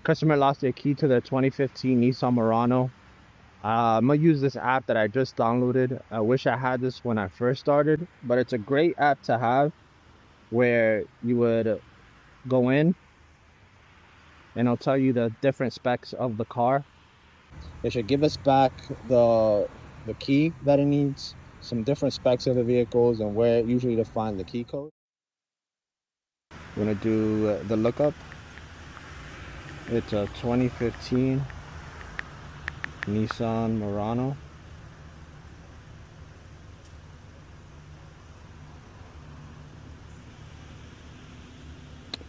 Customer lost their key to their 2015 Nissan Murano. I'm gonna use this app that I just downloaded. I wish I had this when I first started, but it's a great app to have where you would go in and it'll tell you the different specs of the car. It should give us back the key that it needs, some different specs of the vehicles and where usually to find the key code. We're gonna do the lookup. It's a 2015 Nissan Murano.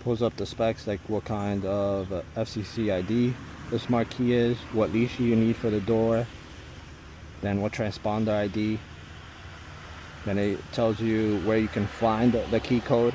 Pulls up the specs, like what kind of FCC ID the smart key is, what leash you need for the door, then what transponder ID. Then it tells you where you can find the key code.